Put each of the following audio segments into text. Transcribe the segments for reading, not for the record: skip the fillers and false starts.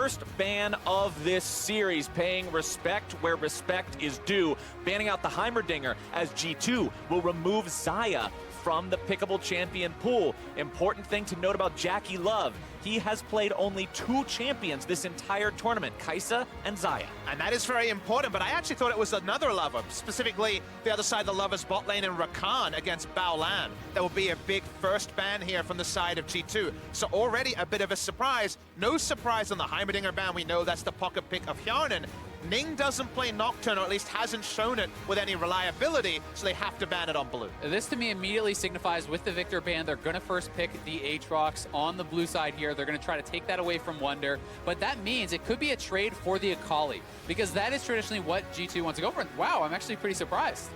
First ban of this series, paying respect where respect is due, banning out the Heimerdinger as G2 will remove Xayah from the pickable champion pool. Important thing to note about Jackie Love, he has played only 2 champions this entire tournament, Kai'Sa and Xayah. And that is very important, but I actually thought it was another Lover, specifically the other side of the Lovers bot lane in Rakan against Baolan. There will be a big first ban here from the side of G2. So already a bit of a surprise. No surprise on the Heimerdinger ban, we know that's the pocket pick of Hjarnan. Ning doesn't play Nocturne, or at least hasn't shown it with any reliability, so they have to ban it on blue. This to me immediately signifies with the Victor ban, they're going to first pick the Aatrox on the blue side here. They're going to try to take that away from Wunder, but that means it could be a trade for the Akali, because that is traditionally what G2 wants to go for. And wow, I'm actually pretty surprised.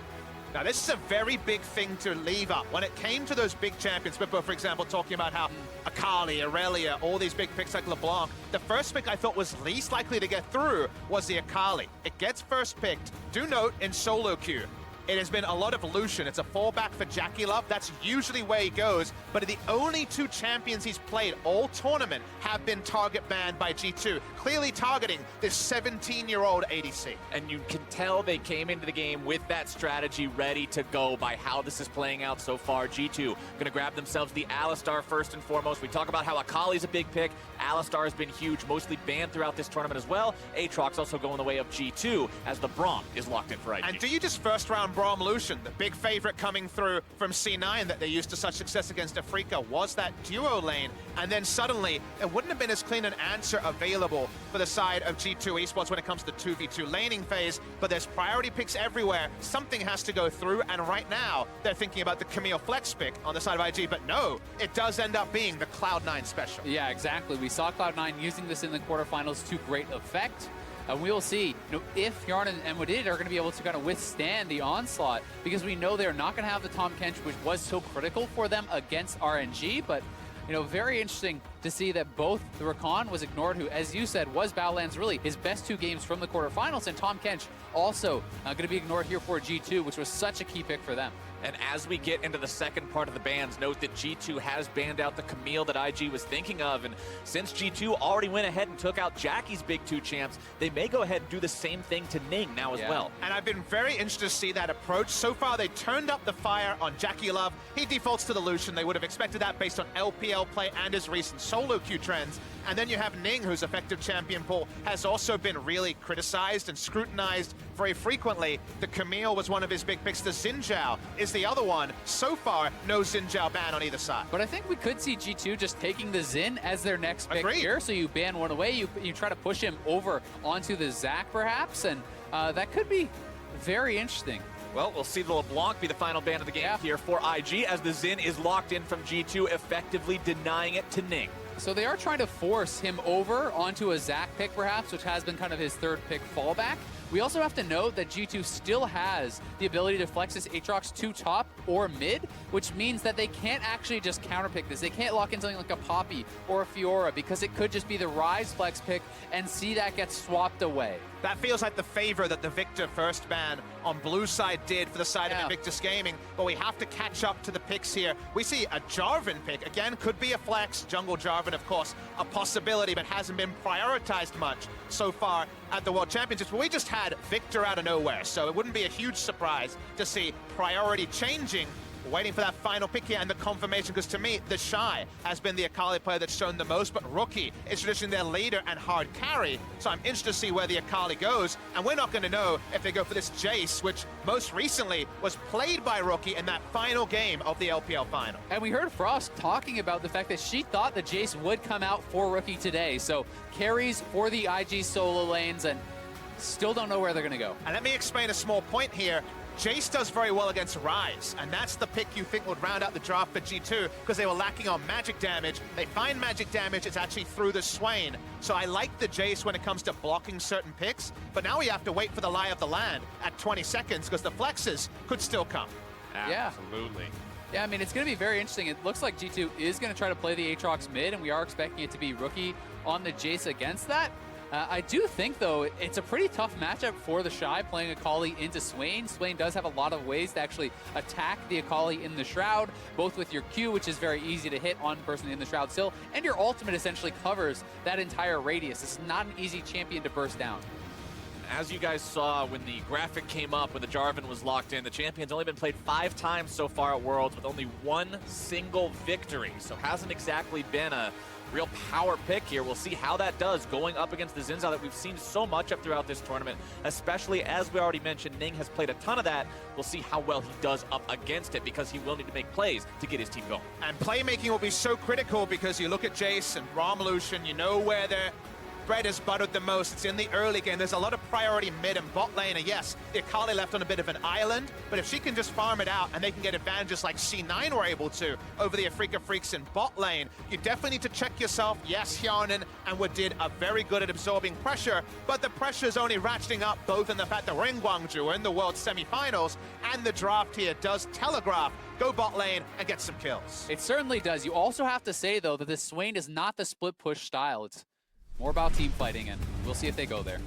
Now, this is a very big thing to leave up. When it came to those big champions, Bippo, for example, talking about how Akali, Aurelia, all these big picks like LeBlanc, the first pick I thought was least likely to get through was the Akali. It gets first picked. Do note, in solo queue, it has been a lot of Lucian. It's a fallback for Jackie Love. That's usually where he goes. But the only 2 champions he's played all tournament have been target banned by G2, clearly targeting this 17-year-old ADC. And you can tell they came into the game with that strategy ready to go by how this is playing out so far. G2 gonna grab themselves the Alistar first and foremost. We talk about how Akali's a big pick. Alistar has been huge, mostly banned throughout this tournament as well. Aatrox also going the way of G2 as the Braum is locked in for IG. And do you just first round Braum Lucian, the big favorite coming through from C9 that they used to such success against Afrika, was that duo lane, and then suddenly it wouldn't have been as clean an answer available for the side of G2 Esports when it comes to the 2v2 laning phase, but there's priority picks everywhere. Something has to go through, and right now they're thinking about the Camille Flex pick on the side of IG, but no, it does end up being the Cloud9 special. Yeah, exactly. We saw Cloud9 using this in the quarterfinals to great effect. And we will see, if Hjarnan and Wadid are going to be able to kind of withstand the onslaught, because we know they're not going to have the Tahm Kench, which was so critical for them against RNG. But, very interesting to see that both the Rakan was ignored, who, as you said, was Baolan's really his best 2 games from the quarterfinals, and Tahm Kench also going to be ignored here for G2, which was such a key pick for them. And as we get into the second part of the bans, note that G2 has banned out the Camille that IG was thinking of. And since G2 already went ahead and took out Jackie's big 2 champs, they may go ahead and do the same thing to Ning now as well. And I've been very interested to see that approach. So far, they turned up the fire on Jackie Love. He defaults to the Lucian. They would have expected that based on LPL play and his recent solo queue trends. And then you have Ning, whose effective champion pool has also been really criticized and scrutinized very frequently. The Camille was one of his big picks. The Xin Zhao is the other one. So far, no Xin Zhao ban on either side. But I think we could see G2 just taking the Xin as their next pick Agreed. here. So you ban one away, you try to push him over onto the Zac perhaps, and that could be very interesting. Well, we'll see the LeBlanc be the final ban of the game here for IG as the Xin is locked in from G2, effectively denying it to Ning. So they are trying to force him over onto a Zac pick perhaps, which has been kind of his 3rd pick fallback. We also have to note that G2 still has the ability to flex this Aatrox to top or mid, which means that they can't actually just counterpick this. They can't lock in something like a Poppy or a Fiora, because it could just be the Ryze flex pick and see that get swapped away. That feels like the favor that the Victor first ban on blue side did for the side of Invictus Gaming, but we have to catch up to the picks here. We see a Jarvan pick, again, could be a flex. Jungle Jarvan, of course, a possibility, but hasn't been prioritized much so far at the World Championships. But we just had Victor out of nowhere, so it wouldn't be a huge surprise to see priority changing. Waiting for that final pick here and the confirmation, because to me, the Shy has been the Akali player that's shown the most, but Rookie is traditionally their leader and hard carry, so I'm interested to see where the Akali goes, and we're not going to know if they go for this Jace, which most recently was played by Rookie in that final game of the LPL final. And we heard Frost talking about the fact that she thought the Jace would come out for Rookie today, so carries for the IG solo lanes, and still don't know where they're going to go. And let me explain a small point here. Jace does very well against Ryze, and that's the pick you think would round out the draft for G2, because they were lacking on magic damage. They find magic damage, it's actually through the Swain. So I like the Jace when it comes to blocking certain picks, but now we have to wait for the lie of the land at 20 seconds, because the flexes could still come. Absolutely. Yeah, I mean, it's going to be very interesting. It looks like G2 is going to try to play the Aatrox mid, and we are expecting it to be Rookie on the Jace against that. I do think, though, it's a pretty tough matchup for the Shy playing Akali into Swain. Swain does have a lot of ways to actually attack the Akali in the Shroud, both with your Q, which is very easy to hit on person in the Shroud still, and your ultimate essentially covers that entire radius. It's not an easy champion to burst down. As you guys saw when the graphic came up, when the Jarvan was locked in, the champion's only been played 5 times so far at Worlds with only 1 single victory. So hasn't exactly been a real power pick here. We'll see how that does going up against the Xin Zhao that we've seen so much of throughout this tournament, especially as we already mentioned, Ning has played a ton of that. We'll see how well he does up against it because he will need to make plays to get his team going. And playmaking will be so critical because you look at Jace and Rom Lucian, you know where they're bread is buttered the most. It's in the early game. There's a lot of priority mid and bot lane. And yes, the Akali left on a bit of an island, but if she can just farm it out and they can get advantages like C9 were able to over the Afrika Freaks in bot lane, you definitely need to check yourself. Yes, Hjarnan and Wadid are very good at absorbing pressure, but the pressure is only ratcheting up both in the fact that we're in Gwangju, we're in the World Semifinals, and the draft here does telegraph go bot lane and get some kills. It certainly does. You also have to say, though, that this Swain is not the split push style. It's more about team fighting, and we'll see if they go there.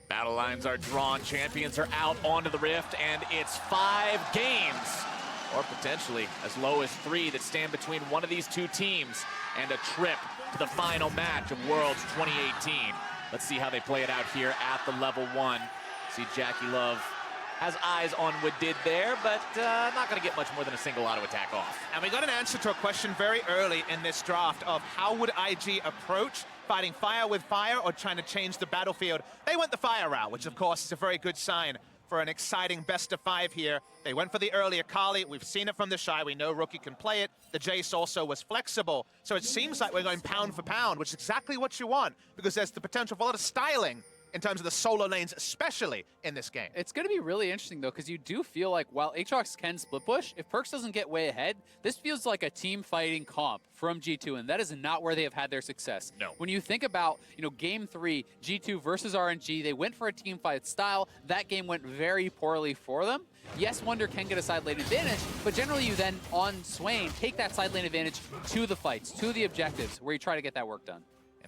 Battle lines are drawn, champions are out onto the Rift, and it's 5 games, or potentially as low as 3 that stand between one of these two teams and a trip to the final match of Worlds 2018. Let's see how they play it out here at the level 1. See Jackie Love has eyes on Wadid there, but not going to get much more than a single auto attack off. And we got an answer to a question very early in this draft of how would IG approach fighting fire with fire or trying to change the battlefield. They went the fire route, which of course is a very good sign for an exciting best of 5 here. They went for the early Akali. We've seen it from the Shy. We know Rookie can play it. The Jace also was flexible. So it seems like we're going pound for pound, which is exactly what you want because there's the potential for a lot of styling in terms of the solo lanes, especially in this game. It's going to be really interesting, though, because you do feel like while Aatrox can split push, if Perkz doesn't get way ahead, this feels like a team fighting comp from G2, and that is not where they have had their success. No. When you think about, game 3, G2 versus RNG, they went for a team fight style. That game went very poorly for them. Yes, Wunder can get a side lane advantage, but generally you then, on Swain, take that side lane advantage to the fights, to the objectives, where you try to get that work done.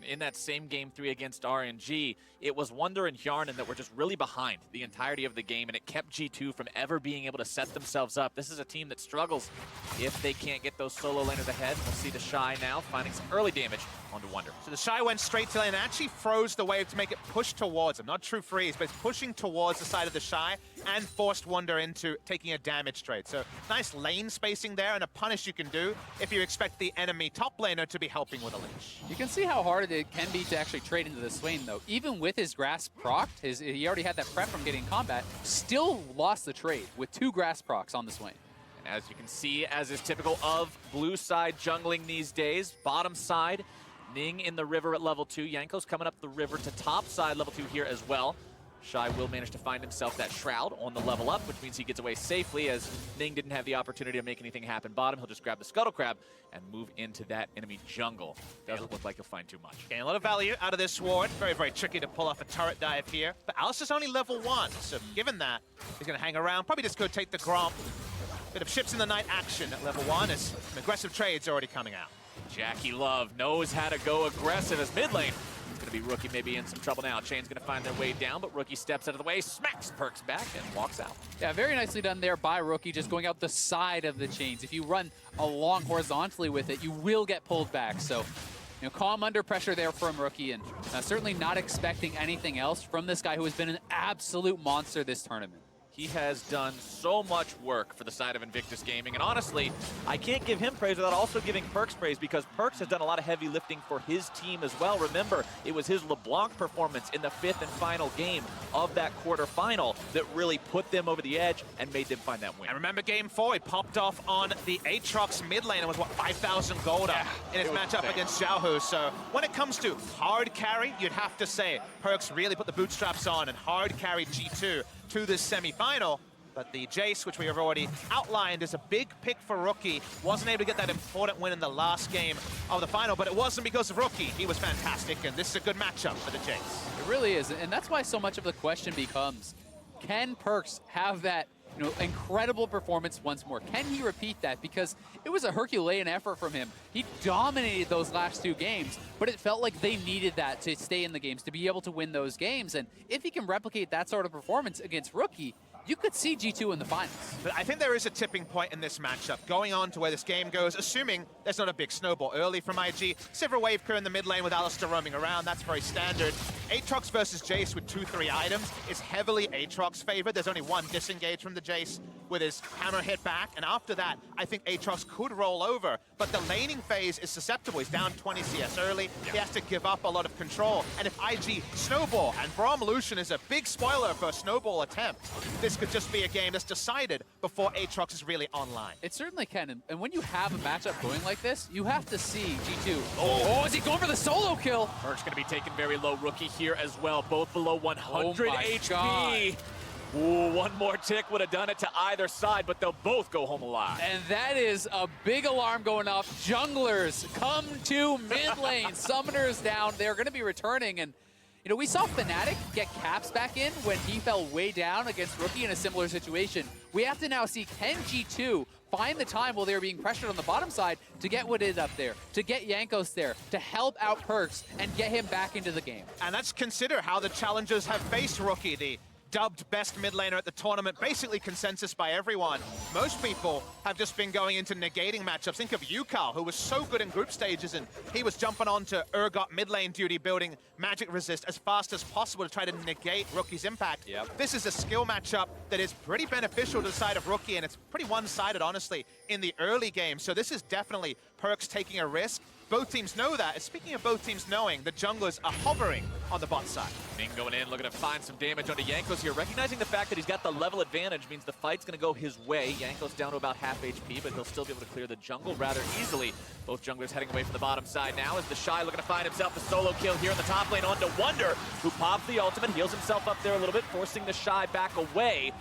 In that same game 3 against RNG, it was Wunder and Hjarnan that were just really behind the entirety of the game, and it kept G2 from ever being able to set themselves up. This is a team that struggles if they can't get those solo laners ahead. We'll see the Shy now finding some early damage onto Wunder. So the Shy went straight to lane and actually froze the wave to make it push towards him. Not true freeze, but it's pushing towards the side of the Shy and forced Wunder into taking a damage trade. So nice lane spacing there and a punish you can do if you expect the enemy top laner to be helping with a leash. You can see how hard it can be to actually trade into the Swain, though. Even with his grasp procced, he already had that prep from getting combat, still lost the trade with 2 grasp procs on the Swain. And as you can see, as is typical of blue side jungling these days, bottom side, Ning in the river at level 2. Yanko's coming up the river to top side level 2 here as well. Shy will manage to find himself that Shroud on the level up, which means he gets away safely as Ning didn't have the opportunity to make anything happen bottom. He'll just grab the Scuttle Crab and move into that enemy jungle. Doesn't look like he'll find too much. Getting a lot of value out of this ward. Very, very tricky to pull off a turret dive here. But Alistair's only level 1, so given that, he's going to hang around. Probably just go take the Gromp. Bit of ships in the night action at level 1 as some aggressive trades already coming out. Jackie Love knows how to go aggressive as mid lane. It's going to be Rookie maybe in some trouble now. Chain's going to find their way down, but Rookie steps out of the way, smacks Perkz back, and walks out. Yeah, very nicely done there by Rookie, just going out the side of the chains. If you run along horizontally with it, you will get pulled back. So, calm under pressure there from Rookie, and certainly not expecting anything else from this guy who has been an absolute monster this tournament. He has done so much work for the side of Invictus Gaming, and honestly, I can't give him praise without also giving Perkz praise because Perkz has done a lot of heavy lifting for his team as well. Remember, it was his LeBlanc performance in the 5th and final game of that quarterfinal that really put them over the edge and made them find that win. And remember game 4, he popped off on the Aatrox mid lane and was, 5,000 gold up in his matchup against Xiaohu. So when it comes to hard carry, you'd have to say Perkz really put the bootstraps on and hard carried G2 to this semi-final. But the Jace, which we have already outlined, is a big pick for Rookie. Wasn't able to get that important win in the last game of the final, but it wasn't because of Rookie. He was fantastic, and this is a good matchup for the Jace. It really is, and that's why so much of the question becomes, can Perkz have that incredible performance once more? Can he repeat that? Because it was a Herculean effort from him. He dominated those last 2 games, but it felt like they needed that to stay in the games, to be able to win those games. And if he can replicate that sort of performance against Rookie, you could see G2 in the finals. But I think there is a tipping point in this matchup, going on to where this game goes, assuming there's not a big snowball early from IG. Several wave crew in the mid lane with Alistar roaming around, that's very standard. Aatrox versus Jace with 2-3 items is heavily Aatrox favored. There's only one disengage from the Jace with his hammer hit back, and after that, I think Aatrox could roll over, but the laning phase is susceptible. He's down 20 CS early. He has to give up a lot of control, and if IG snowball, and Braum Lucian is a big spoiler for a snowball attempt, this could just be a game that's decided before Aatrox is really online. It certainly can, and when you have a matchup going like this, you have to see G2. Oh, is he going for the solo kill? Perkz going to be taken very low. Rookie here as well, both below 100 HP. God. Ooh, one more tick would have done it to either side, but they'll both go home alive. And that is a big alarm going off. Junglers come to mid lane. Summoners down. They're going to be returning. And, we saw Fnatic get Caps back in when he fell way down against Rookie in a similar situation. We have to now see, can G2 find the time while they're being pressured on the bottom side to get Wooded up there, to get Jankos there, to help out Perkz and get him back into the game. And let's consider how the challengers have faced Rookie, the dubbed best mid laner at the tournament, basically consensus by everyone. Most people have just been going into negating matchups. Think of Yukal, who was so good in group stages, and he was jumping on to Urgot mid lane duty, building magic resist as fast as possible to try to negate Rookie's impact. Yep. This is a skill matchup that is pretty beneficial to the side of Rookie, and it's pretty one-sided, honestly, in the early game. So this is definitely Perkz taking a risk. Both teams know that. And speaking of both teams knowing, the junglers are hovering on the bot side. Ming going in, looking to find some damage onto Jankos here. Recognizing the fact that he's got the level advantage means the fight's going to go his way. Jankos down to about half HP, but he'll still be able to clear the jungle rather easily. Both junglers heading away from the bottom side now as the Shy looking to find himself a solo kill here in the top lane onto Wunder, who pops the ultimate, heals himself up there a little bit, forcing the Shy back away.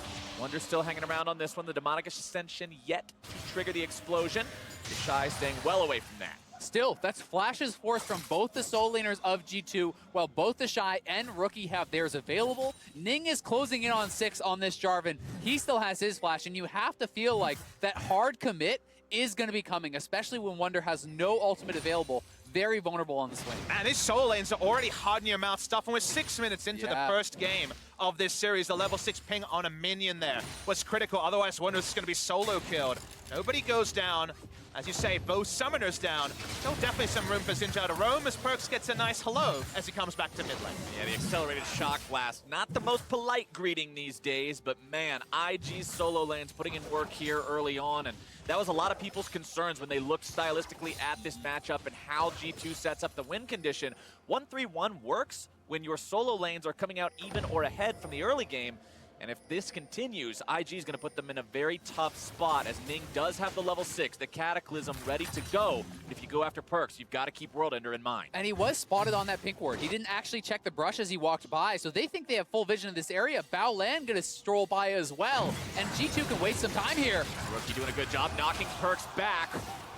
Wunder's still hanging around on this one. The Demonic Ascension yet to trigger the explosion. The Shy staying well away from that. Still, that's flashes forth from both the solo laners of G2, while both the Shy and Rookie have theirs available. Ning is closing in on 6 on this Jarvan. He still has his flash, and you have to feel like that hard commit is going to be coming, especially when Wunder has no ultimate available. Very vulnerable on the swing. Man, these solo lanes are already hard in your mouth stuff, and we're 6 minutes into the first game of this series. The level 6 ping on a minion there was critical, otherwise Wunder's going to be solo killed. Nobody goes down. As you say, both summoners down. Still definitely some room for Xinjiao to roam as Perkz gets a nice hello as he comes back to mid lane. Yeah, the accelerated shock blast. Not the most polite greeting these days, but man, IG's solo lane's putting in work here early on, and that was a lot of people's concerns when they looked stylistically at this matchup and how G2 sets up the win condition. 1-3-1 works when your solo lanes are coming out even or ahead from the early game. And if this continues, IG is going to put them in a very tough spot, as Ning does have the level 6, the Cataclysm ready to go. If you go after Perkz, you've got to keep World Ender in mind. And he was spotted on that pink ward. He didn't actually check the brush as he walked by, so they think they have full vision of this area. Bao Lan going to stroll by as well, and G2 can waste some time here. Rookie doing a good job knocking Perkz back.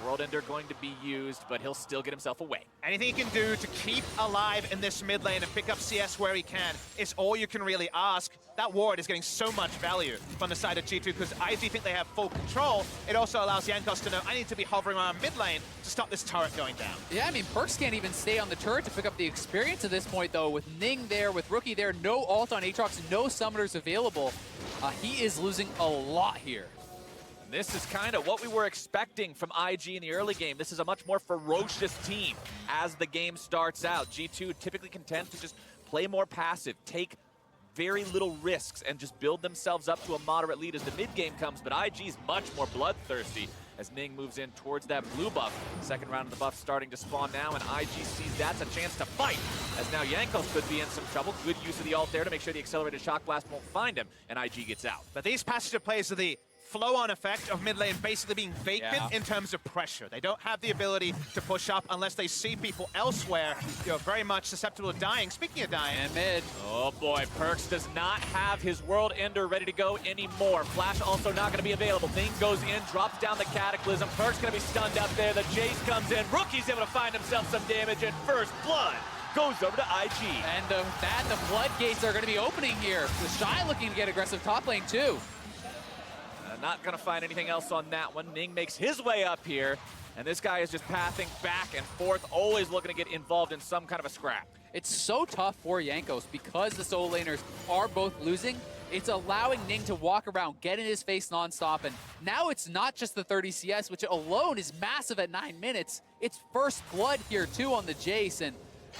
World Ender going to be used, but he'll still get himself away. Anything he can do to keep alive in this mid lane and pick up CS where he can is all you can really ask. That ward is getting so much value from the side of G2 because IG think they have full control. It also allows Jankos to know, I need to be hovering around mid lane to stop this turret going down. Yeah, I mean, Perkz can't even stay on the turret to pick up the experience at this point, though. With Ning there, with Rookie there, no ult on Aatrox, no summoners available. He is losing a lot here. This is kind of what we were expecting from IG in the early game. This is a much more ferocious team as the game starts out. G2 typically content to just play more passive, take very little risks, and just build themselves up to a moderate lead as the mid game comes. But IG's much more bloodthirsty as Ning moves in towards that blue buff. Second round of the buff starting to spawn now, and IG sees that's a chance to fight, as now Jankos could be in some trouble. Good use of the ult there to make sure the accelerated shock blast won't find him, and IG gets out. But these passage plays are the flow-on effect of mid lane basically being vacant in terms of pressure. They don't have the ability to push up unless they see people elsewhere. You're very much susceptible to dying. Speaking of dying. And mid. Oh boy, Perkz does not have his World Ender ready to go anymore. Flash also not going to be available. Ning goes in, drops down the Cataclysm. Perkz going to be stunned up there. The Jace comes in. Rookie's able to find himself some damage, and first blood goes over to IG. And the floodgates are going to be opening here. The Shy looking to get aggressive top lane too. Not going to find anything else on that one. Ning makes his way up here, and this guy is just pathing back and forth, always looking to get involved in some kind of a scrap. It's so tough for Jankos because the solo laners are both losing. It's allowing Ning to walk around, get in his face nonstop, and now it's not just the 30 CS, which alone is massive at 9 minutes. It's first blood here too on the Jace, and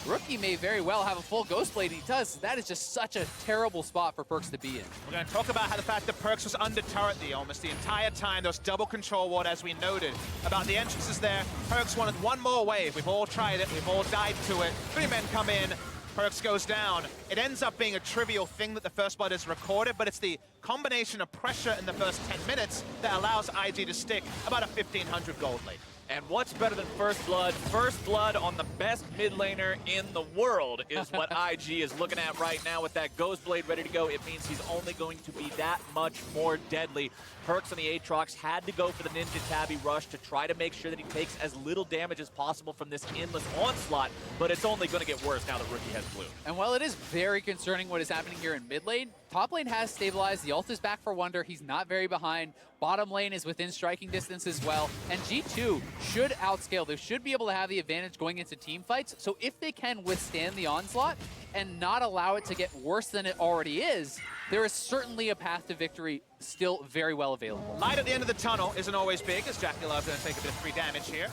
Rookie may very well have a full Ghostblade, and he does. That is just such a terrible spot for Perkz to be in. We're going to talk about how the fact that Perkz was under turret almost the entire time. Those double control ward, as we noted, about the entrances there. Perkz wanted one more wave. We've all tried it. We've all died to it. 3 men come in. Perkz goes down. It ends up being a trivial thing that the first blood is recorded, but it's the combination of pressure in the first 10 minutes that allows IG to stick about a 1,500 gold lead. And what's better than first blood? First blood on the best mid laner in the world is what IG is looking at right now with that Ghostblade ready to go. It means he's only going to be that much more deadly. Perkz on the Aatrox had to go for the Ninja Tabby rush to try to make sure that he takes as little damage as possible from this endless onslaught, but it's only going to get worse now that Rookie has blue. And while it is very concerning what is happening here in mid lane, top lane has stabilized. The ult is back for Wonder. He's not very behind. Bottom lane is within striking distance as well. And G2 should outscale. They should be able to have the advantage going into team fights. So if they can withstand the onslaught and not allow it to get worse than it already is, there is certainly a path to victory still very well available. Light at the end of the tunnel isn't always big, as Jackie Love's going to take a bit of free damage here.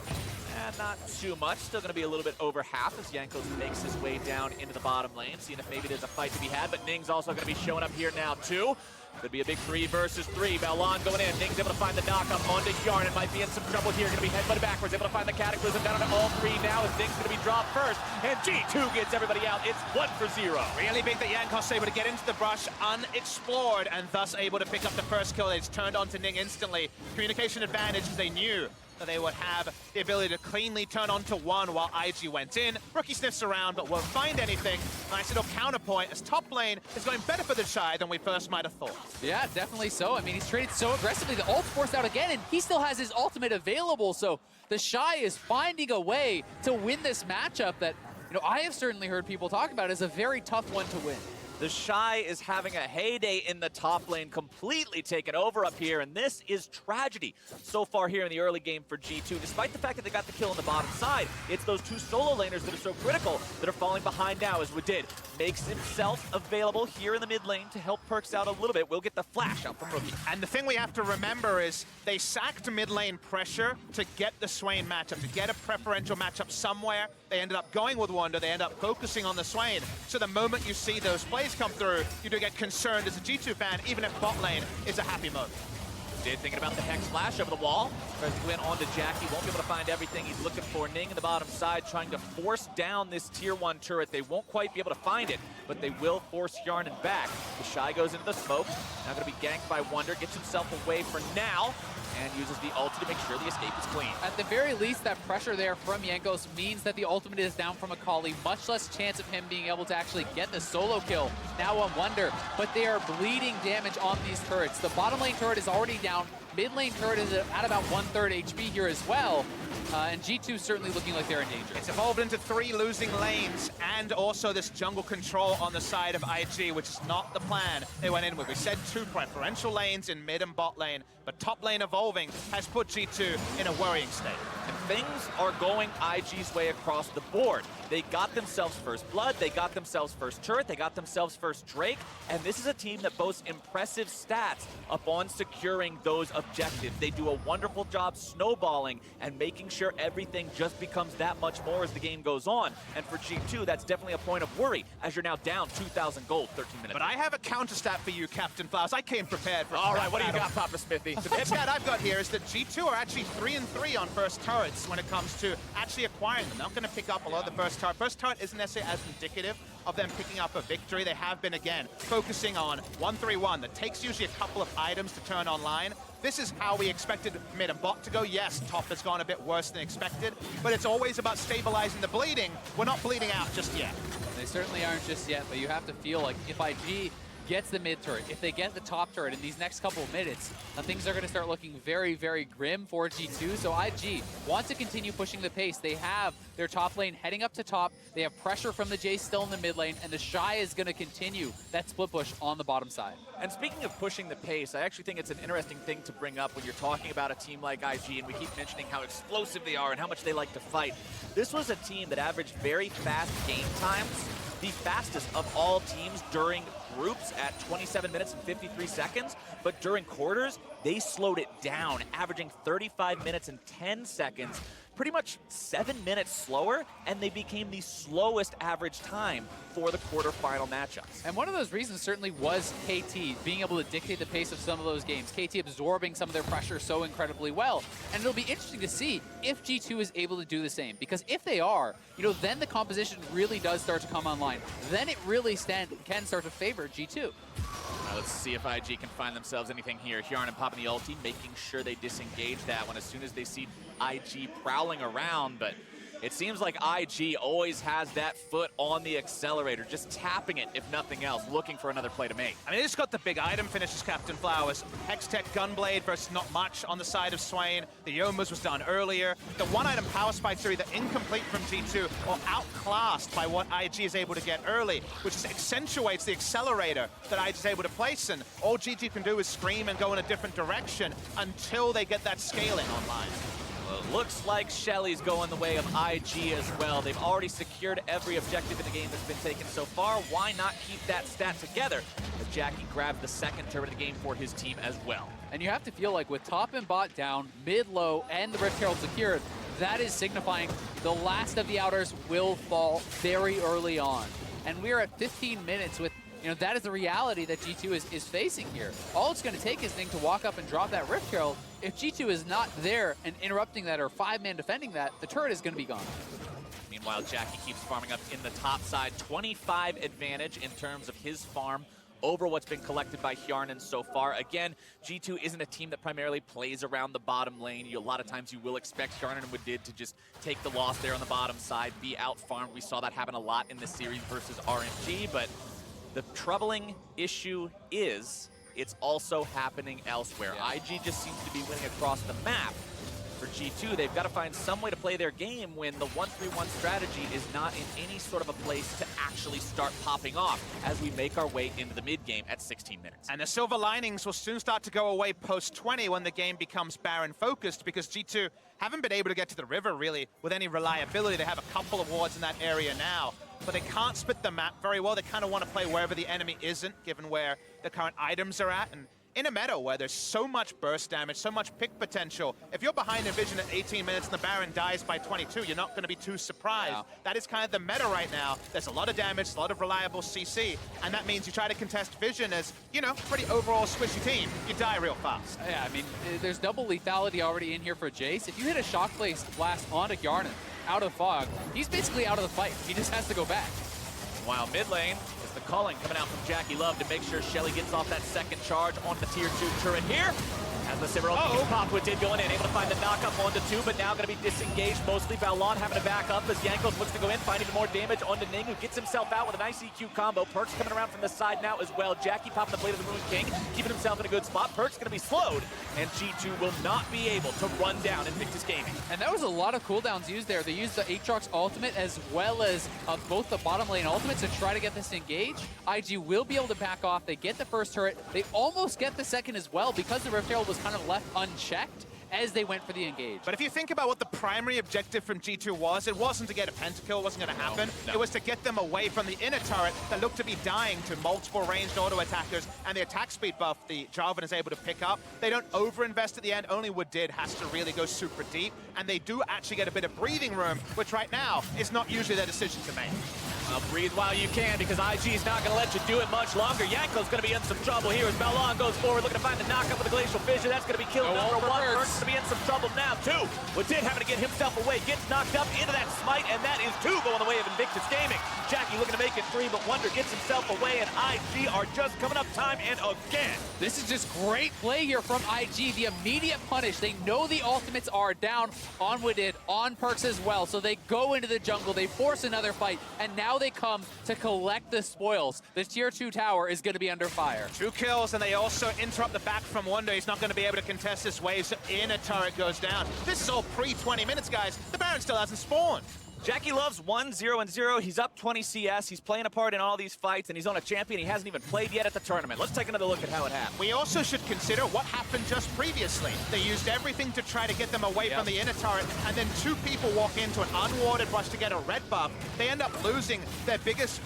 And not too much. Still going to be a little bit over half as Jankos makes his way down into the bottom lane, seeing if maybe there's a fight to be had. But Ning's also going to be showing up here now, too. Could be a big 3 versus 3. Balon going in. Ning's able to find the knock-up onto Yarn. It might be in some trouble here. Going to be headbutted backwards. Able to find the Cataclysm down to all 3 now as Ning's going to be dropped first. And G2 gets everybody out. It's 1 for 0. Really big that Jankos able to get into the brush unexplored and thus able to pick up the first kill. It's turned onto Ning instantly. Communication advantage because they knew that they would have the ability to cleanly turn onto 1 while IG went in. Rookie sniffs around but won't find anything. Nice little counterpoint as top lane is going better for the Shy than we first might have thought. Yeah, definitely so. I mean, he's traded so aggressively. The ult's forced out again, and he still has his ultimate available. So the Shy is finding a way to win this matchup that, you know, I have certainly heard people talk about as a very tough one to win. The Shy is having a heyday in the top lane, completely taken over up here, and this is tragedy so far here in the early game for G2. Despite the fact that they got the kill on the bottom side, it's those 2 solo laners that are so critical that are falling behind now, as Wadid makes himself available here in the mid lane to help Perkz out a little bit. We'll get the flash out from Rookie. And the thing we have to remember is they sacked mid lane pressure to get the Swain matchup, to get a preferential matchup somewhere. They ended up going with Wonder. They end up focusing on the Swain. So the moment you see those plays come through, you do get concerned as a G2 fan, even if bot lane is a happy moment. Did thinking about the Hex Flash over the wall. Press win onto Jackie. Won't be able to find everything. He's looking for Ning in the bottom side, trying to force down this tier 1 turret. They won't quite be able to find it, but they will force Yarnan back. The Shy goes into the smoke. Now going to be ganked by Wonder. Gets himself away for now, and uses the ulti to make sure the escape is clean. At the very least, that pressure there from Jankos means that the ultimate is down from Akali. Much less chance of him being able to actually get the solo kill now on Wonder, but they are bleeding damage on these turrets. The bottom lane turret is already down. Mid lane turret is at about 1/3 HP here as well. And G2 certainly looking like they're in danger. It's evolved into 3 losing lanes and also this jungle control on the side of IG, which is not the plan they went in with. We said 2 preferential lanes in mid and bot lane, but top lane evolving has put G2 in a worrying state. And things are going IG's way across the board. They got themselves first blood, they got themselves first turret, they got themselves first Drake, and this is a team that boasts impressive stats upon securing those objectives. They do a wonderful job snowballing and making sure everything just becomes that much more as the game goes on. And for G2, that's definitely a point of worry, as you're now down 2,000 gold, 13 minutes. But I have a counter stat for you, Captain Flowers. I came prepared for all right, what do you got, Papa Smithy? The stat I've got here is that G2 are actually 3-3 on first turrets when it comes to actually acquiring them. They're not going to pick up a lot of the first turret. First turret isn't necessarily as indicative of them picking up a victory. They have been, again, focusing on 1-3-1. That takes usually a couple of items to turn online. This is how we expected mid and bot to go. Yes, top has gone a bit worse than expected, but it's always about stabilizing the bleeding. We're not bleeding out just yet. They certainly aren't just yet, but you have to feel like if IG gets the mid turret, if they get the top turret in these next couple of minutes, things are going to start looking very, very grim for G2. So IG want to continue pushing the pace. They have their top lane heading up to top. They have pressure from the Jace still in the mid lane, and the Shy is going to continue that split push on the bottom side. And speaking of pushing the pace, I actually think it's an interesting thing to bring up when you're talking about a team like IG, and we keep mentioning how explosive they are and how much they like to fight. This was a team that averaged very fast game times, the fastest of all teams during groups at 27 minutes and 53 seconds, but during quarters, they slowed it down, averaging 35 minutes and 10 seconds, pretty much 7 minutes slower, and they became the slowest average time for the quarterfinal matchups. And one of those reasons certainly was KT being able to dictate the pace of some of those games. KT absorbing some of their pressure so incredibly well. And it'll be interesting to see if G2 is able to do the same. Because if they are, then the composition really does start to come online. Then it really can start to favor G2. Let's see if IG can find themselves anything here. Hjarnan popping the ulti, making sure they disengage that one as soon as they see IG prowling around, but it seems like IG always has that foot on the accelerator, just tapping it, if nothing else, looking for another play to make. I mean, it's got the big item finishes, Captain Flowers. Hextech Gunblade versus not much on the side of Swain. The Yomas was done earlier. The one-item power spikes are either incomplete from G2 or outclassed by what IG is able to get early, which just accentuates the accelerator that IG is able to place. And all G2 can do is scream and go in a different direction until they get that scaling online. Well, it looks like Shelly's going the way of IG as well. They've already secured every objective in the game that's been taken so far. Why not keep that stat together as Jackie grabs the second turret of the game for his team as well? And you have to feel like with top and bot down, mid, low, and the Rift Herald secured, that is signifying the last of the outers will fall very early on. And we're at 15 minutes with that is the reality that G2 is facing here. All it's going to take is Ning to walk up and drop that Rift Herald. If G2 is not there and interrupting that or 5-man defending that, the turret is going to be gone. Meanwhile, Jackie keeps farming up in the top side. 25 advantage in terms of his farm over what's been collected by Hjarnan so far. Again, G2 isn't a team that primarily plays around the bottom lane. A lot of times you will expect Hjarnan and Wadid to just take the loss there on the bottom side, be out-farmed. We saw that happen a lot in this series versus RNG, but the troubling issue is it's also happening elsewhere. Yeah. IG just seems to be winning across the map. For G2, they've got to find some way to play their game when the 1-3-1 strategy is not in any sort of a place to actually start popping off as we make our way into the mid-game at 16 minutes. And the silver linings will soon start to go away post-20 when the game becomes Baron-focused, because G2 haven't been able to get to the river, really, with any reliability. They have a couple of wards in that area now, but they can't split the map very well. They kind of want to play wherever the enemy isn't, given where the current items are at. And in a meta where there's so much burst damage, so much pick potential, if you're behind in vision at 18 minutes and the Baron dies by 22, you're not going to be too surprised. Yeah. That is kind of the meta right now. There's a lot of damage, a lot of reliable CC, and that means you try to contest vision as, pretty overall squishy team. You die real fast. Yeah, I mean, there's double lethality already in here for Jace. If you hit a shock blast onto Hjarnan out of fog, he's basically out of the fight. He just has to go back. While mid lane is the calling coming out from Jackie Love to make sure Shelly gets off that second charge on the tier 2 turret here. As the Silver gets popped with did going in, able to find the knock-up onto 2, but now going to be disengaged mostly. Balon having to back up as Jankos looks to go in, find even more damage onto Ning, who gets himself out with a nice EQ combo. Perkz coming around from the side now as well. Jackie popping the Blade of the Moon King, keeping himself in a good spot. Perkz going to be slowed, and G2 will not be able to run down Invictus Gaming. And that was a lot of cooldowns used there. They used the Aatrox ultimate as well as both the bottom lane ultimates to try to get this engaged. IG will be able to back off. They get the first turret. They almost get the second as well because the Rift Herald was kind of left unchecked as they went for the engage. But if you think about what the primary objective from G2 was, it wasn't to get a pentakill, it wasn't going to happen. No. It was to get them away from the inner turret that looked to be dying to multiple ranged auto attackers, and the attack speed buff the Jarvan is able to pick up. They don't overinvest at the end, only Wadid has to really go super deep, and they do actually get a bit of breathing room, which right now is not usually their decision to make. Breathe while you can, because IG is not going to let you do it much longer. Yanko's going to be in some trouble here as Balon goes forward, looking to find the knockup with the Glacial Fissure. That's going to be kill number one. Burt's going to be in some trouble now, too. Wadid having to get himself away, gets knocked up into that smite, and that is two going the way of Invictus Gaming. Jackie looking to make it three, but Wonder gets himself away, and IG are just coming up time and again. This is just great play here from IG. The immediate punish. They know the ultimates are down on Wadid, on Perks as well, so they go into the jungle, they force another fight, and now they come to collect the spoils. The tier 2 tower is going to be under fire. 2 kills, and they also interrupt the back from Wonder. He's not going to be able to contest this wave, so in a turret goes down. This is all pre-20 minutes, guys. The Baron still hasn't spawned. Jackie loves 1-0-0. He's up 20 CS. He's playing a part in all these fights, and he's on a champion he hasn't even played yet at the tournament. Let's take another look at how it happened. We also should consider what happened just previously. They used everything to try to get them away from the inner turret, and then 2 people walk into an unwarded rush to get a red buff. They end up losing their biggest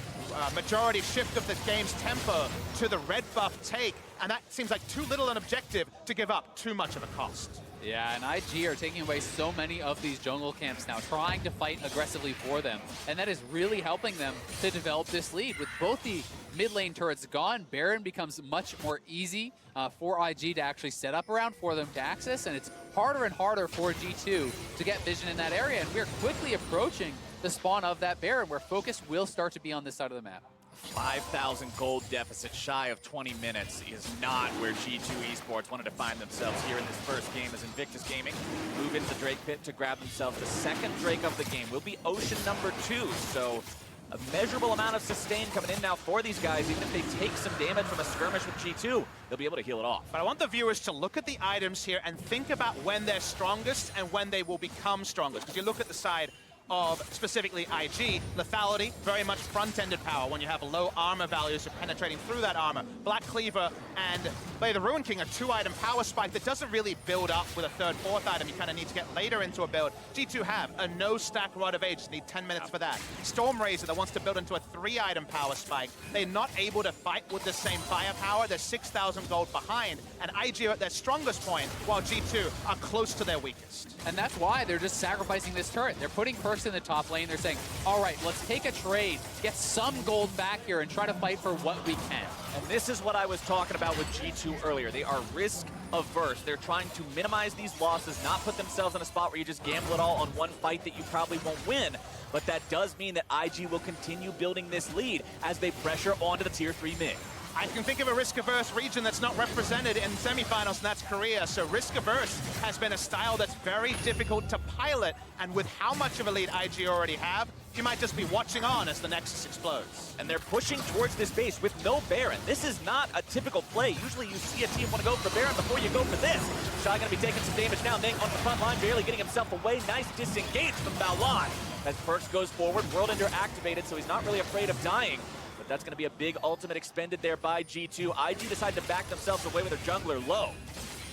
majority shift of the game's tempo to the red buff take, and that seems like too little an objective to give up too much of a cost. Yeah, and IG are taking away so many of these jungle camps now, trying to fight aggressively for them. And that is really helping them to develop this lead. With both the mid lane turrets gone, Baron becomes much more easy for IG to actually set up around, for them to access, and it's harder and harder for G2 to get vision in that area. And we're quickly approaching the spawn of that Baron, where focus will start to be on this side of the map. 5,000 gold deficit shy of 20 minutes is not where G2 Esports wanted to find themselves here in this first game, as Invictus Gaming move into the Drake pit to grab themselves the second Drake of the game. Will be Ocean number 2, so a measurable amount of sustain coming in now for these guys. Even if they take some damage from a skirmish with G2, they'll be able to heal it off. But I want the viewers to look at the items here and think about when they're strongest and when they will become strongest. Because you look at the side of specifically IG, lethality, very much front-ended power when you have low armor values of penetrating through that armor. Black Cleaver and Blade of the Ruin King, a 2-item power spike that doesn't really build up with a 3rd, 4th item. You kind of need to get later into a build. G2 have a no-stack Rod of Ages, need 10 minutes for that. Storm Razor that wants to build into a 3-item power spike. They're not able to fight with the same firepower. They're 6,000 gold behind, and IG are at their strongest point, while G2 are close to their weakest. And that's why they're just sacrificing this turret. They're putting Perks in the top lane. They're saying, all right, let's take a trade, get some gold back here, and try to fight for what we can. And this is what I was talking about with G2 earlier. They are risk averse. They're trying to minimize these losses, not put themselves in a spot where you just gamble it all on one fight that you probably won't win. But that does mean that IG will continue building this lead as they pressure onto the tier 3 mid. I can think of a risk-averse region that's not represented in semifinals, and that's Korea. So risk-averse has been a style that's very difficult to pilot, and with how much of a lead IG already have, you might just be watching on as the Nexus explodes. And they're pushing towards this base with no Baron. This is not a typical play. Usually you see a team want to go for Baron before you go for this. Shy going to be taking some damage now. Nate on the front line, barely getting himself away. Nice disengage from Balon. As Perks goes forward, World Ender activated, so he's not really afraid of dying. But that's going to be a big ultimate expended there by G2. IG decide to back themselves away with their jungler low.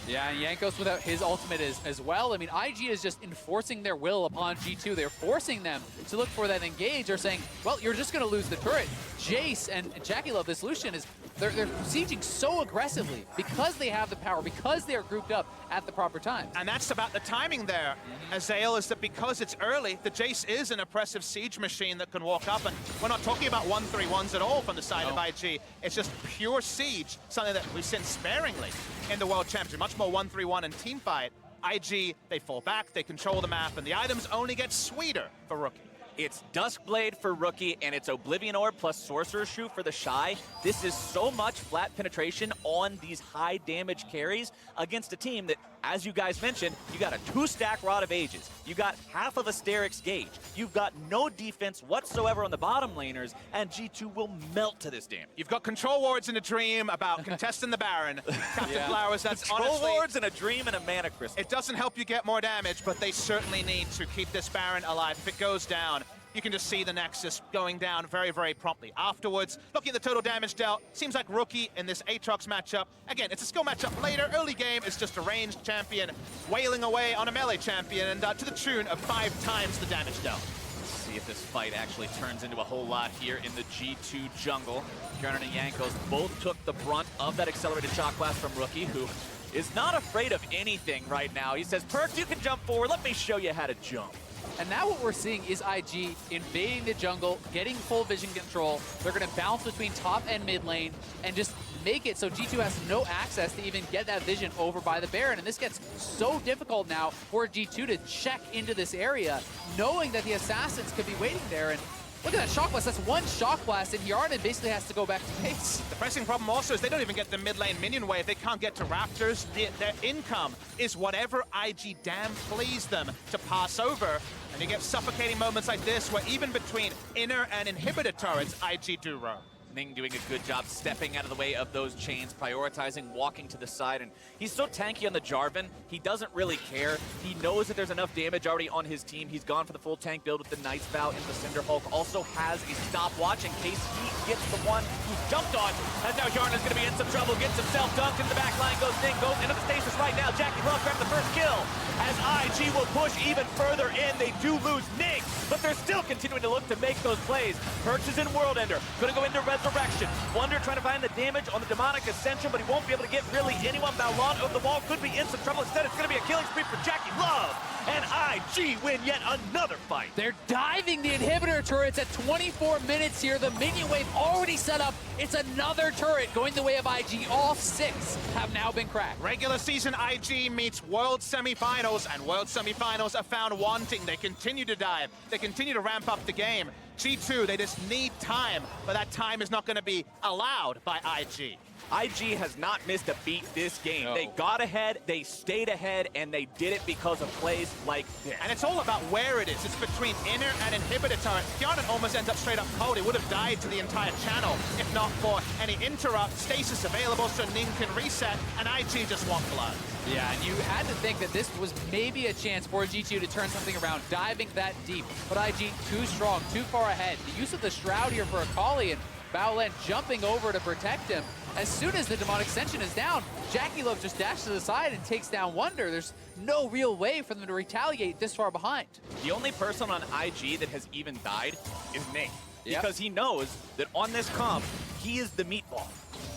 Yeah, and Jankos without his ultimate as well. I mean, IG is just enforcing their will upon G2. They're forcing them to look for that engage. They're saying, well, you're just going to lose the turret. Jace and Jackie Love, the solution is they're sieging so aggressively because they have the power, because they are grouped up at the proper time. And that's about the timing there, Azael, is that because it's early, the Jace is an oppressive siege machine that can walk up. And we're not talking about 1-3-1s at all from the side of IG. It's just pure siege, something that we've seen sparingly in the World Championship. Much more 1-3-1 and team fight. IG, they fall back, they control the map, and the items only get sweeter for Rookie. It's Duskblade for Rookie, and it's Oblivion Orb plus Sorcerer's Shoe for the Shy. This is so much flat penetration on these high damage carries against a team that, as you guys mentioned, you got a 2-stack Rod of Ages. You got half of a Sterix Gauge. You've got no defense whatsoever on the bottom laners, and G2 will melt to this damage. You've got Control Wards in a dream about contesting the Baron. Captain Flowers, that's Control honestly... Wards in a dream and a Mana Crystal. It doesn't help you get more damage, but they certainly need to keep this Baron alive. If it goes down, you can just see the Nexus going down very, very promptly. Afterwards, looking at the total damage dealt, seems like Rookie in this Aatrox matchup. Again, it's a skill matchup later. Early game is just a ranged champion wailing away on a melee champion, and to the tune of 5 times the damage dealt. Let's see if this fight actually turns into a whole lot here in the G2 jungle. Kieran and Jankos both took the brunt of that accelerated shock blast from Rookie, who is not afraid of anything right now. He says, Perks, you can jump forward. Let me show you how to jump. And now what we're seeing is IG invading the jungle, getting full vision control. They're going to bounce between top and mid lane and just make it so G2 has no access to even get that vision over by the Baron. And this gets so difficult now for G2 to check into this area, knowing that the assassins could be waiting there. And look at that shock blast. That's one shock blast, and Yarden basically has to go back to base. The pressing problem also is they don't even get the mid lane minion wave. They can't get to Raptors. Their income is whatever IG Dam plays them to pass over. And you get suffocating moments like this where even between inner and inhibitor turrets, IG do roam. Ning doing a good job stepping out of the way of those chains, prioritizing walking to the side, and he's so tanky on the Jarvan, he doesn't really care. He knows that there's enough damage already on his team. He's gone for the full tank build with the Night's Vow into Cinderhulk. Also has a stopwatch in case he gets the one he jumped on, as now Yarn is going to be in some trouble, gets himself dunked into the back line, goes Ning, goes into the stasis right now. Jackie Love grabbed the first kill, as IG will push even further in. They do lose Ning, but they're still continuing to look to make those plays. Perch is in World Ender, gonna go into Resurrection. Wonder trying to find the damage on the Demonic Ascension, but he won't be able to get really anyone. Balon over the wall could be in some trouble. Instead, it's gonna be a killing spree for Jackie Love. And IG win yet another fight. They're diving the inhibitor turrets at 24 minutes here. The minion wave already set up. It's another turret going the way of IG. All 6 have now been cracked. Regular season IG meets World Semifinals, and World Semifinals are found wanting. They continue to dive. They continue to ramp up the game. G2, they just need time, but that time is not going to be allowed by IG. IG has not missed a beat this game. No. They got ahead, they stayed ahead, and they did it because of plays like this. And it's all about where it is. It's between inner and inhibitor turret. Yarden almost ends up straight up cold. He would have died to the entire channel if not for any interrupt. Stasis available so Ning can reset, and IG just want blood. Yeah, and you had to think that this was maybe a chance for G2 to turn something around, diving that deep. But IG too strong, too far ahead. The use of the Shroud here for Akali, and Baolen jumping over to protect him. As soon as the Demonic Ascension is down, Jackie Love just dashes to the side and takes down Wonder. There's no real way for them to retaliate this far behind. The only person on IG that has even died is Ning. Yep. Because he knows that on this comp, he is the meatball.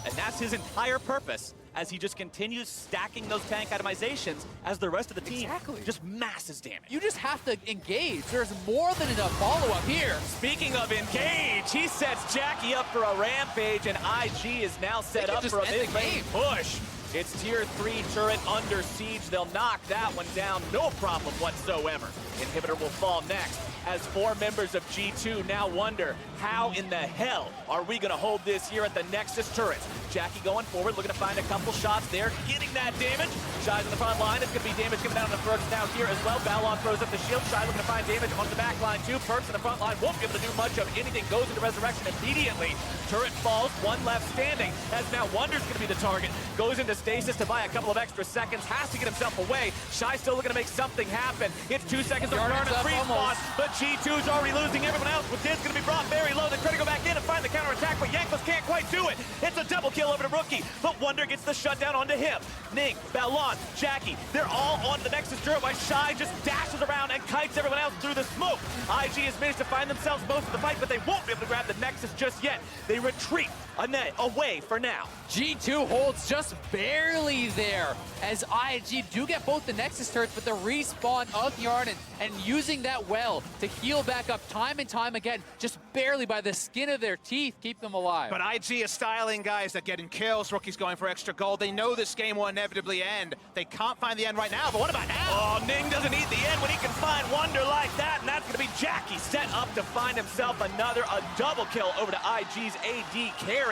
And that's his entire purpose, as he just continues stacking those tank itemizations as the rest of the team just masses damage. You just have to engage. There's more than enough follow-up here. Speaking of engage, he sets Jackie up for a rampage, and IG is now set up for a mid-lane push. It's tier 3 turret under siege. They'll knock that one down, no problem whatsoever. Inhibitor will fall next, as 4 members of G2 now wonder, how in the hell are we gonna hold this here at the Nexus turrets? Jackie going forward, looking to find a couple shots there, getting that damage. Shy's on the front line, it's gonna be damage coming down on the Perks now here as well. Balon throws up the shield, Shy looking to find damage on the back line too. Perks in the front line won't be able to do much of anything, goes into Resurrection immediately. Turret falls, 1 left standing, as now Wonder's gonna be the target. Goes into stasis to buy a couple of extra seconds, has to get himself away. Shy still looking to make something happen. It's 2 seconds to burn a free spawn, but G2's already losing everyone else. With this gonna be brought very low. They try to go back in and find the counterattack, but Yankless can't quite do it. It's a double kill over to Rookie, but Wonder gets the shutdown onto him. Ning, Balon, Jackie, they're all on the Nexus turret while Shy just dashes around and kites everyone else through the smoke. IG has managed to find themselves most of the fight, but they won't be able to grab the Nexus just yet. They retreat away for now. G2 holds just barely there, as IG do get both the Nexus turrets, but the respawn of Yarden and using that well to heal back up time and time again, just barely by the skin of their teeth, keep them alive. But IG is styling guys that getting kills. Rookie's going for extra gold. They know this game will inevitably end. They can't find the end right now, but what about now? Oh, Ning doesn't need the end when he can find Wonder like that, and that's going to be Jackie set up to find himself a double kill over to IG's AD carry.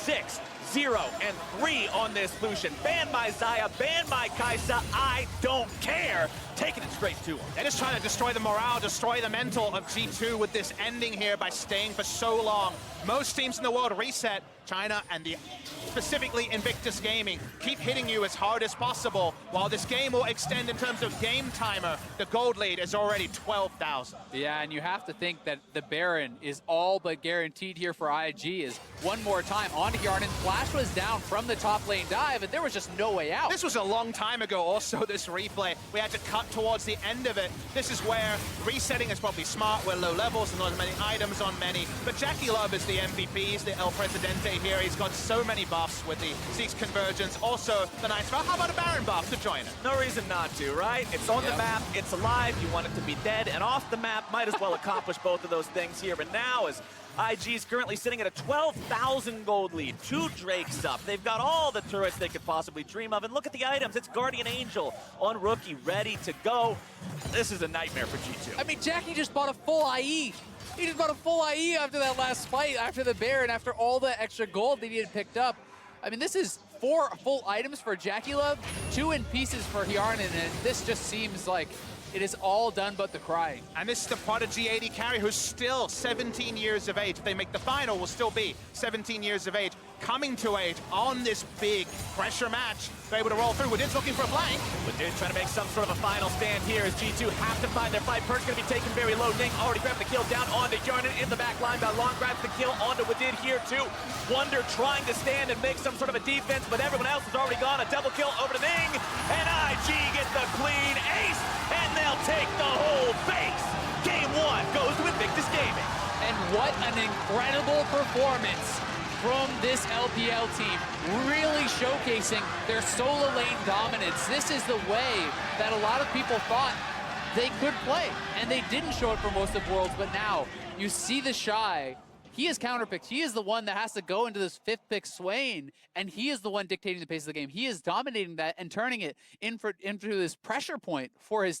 6, 0, and 3 on this Lucian. Ban my Xayah, ban my Kai'Sa, I don't care. Taking it straight to him. They're just trying to destroy the morale, destroy the mental of G2 with this ending here by staying for so long. Most teams in the world reset. China and specifically Invictus Gaming keep hitting you as hard as possible. While this game will extend in terms of game timer, the gold lead is already 12,000. Yeah, and you have to think that the Baron is all but guaranteed here for IG. Is one more time onto Yarden. Flash was down from the top lane dive, and there was just no way out. This was a long time ago also, this replay. We had to cut towards the end of it. This is where resetting is probably smart. We're low levels and not as many items on many. But Jackie Love is the MVP. He's the El Presidente play here. He's got so many buffs with the Zeke's convergence. Also, the nice route. How about a Baron buff to join it? No reason not to, right? It's on the map, it's alive, you want it to be dead, and off the map, might as well accomplish both of those things here. But now, as IG is currently sitting at a 12,000 gold lead, 2 Drakes up. They've got all the turrets they could possibly dream of, and look at the items. It's Guardian Angel on Rookie, ready to go. This is a nightmare for G2. I mean, Jackie just bought a full IE. He just bought a full IE after that last fight, after the Baron, after all the extra gold that he had picked up. I mean, this is 4 full items for Jackie Love, 2 in pieces for Hjarnan, and this just seems like it is all done but the crying. And this is the Prodigy 80 carry who's still 17 years of age. If they make the final, will still be 17 years of age. Coming to age on this big pressure match. They're able to roll through. Wadid's looking for a flank. Wadid trying to make some sort of a final stand here as G2 have to find their fight. Perk's going to be taken very low. Ning already grabbed the kill down onto Hjarnan in the back line. Long grabs the kill onto Wadid here too. Wonder trying to stand and make some sort of a defense, but everyone else is already gone. A double kill over to Ning. And IG gets the clean ace, and they'll take the whole face. Game 1 goes to Invictus Gaming. And what an incredible performance from this LPL team, really showcasing their solo lane dominance. This is the way that a lot of people thought they could play, and they didn't show it for most of Worlds, but now you see the Shy. He is counterpicked. He is the one that has to go into this 5th pick Swain, and he is the one dictating the pace of the game. He is dominating that and turning it into this pressure point for his team.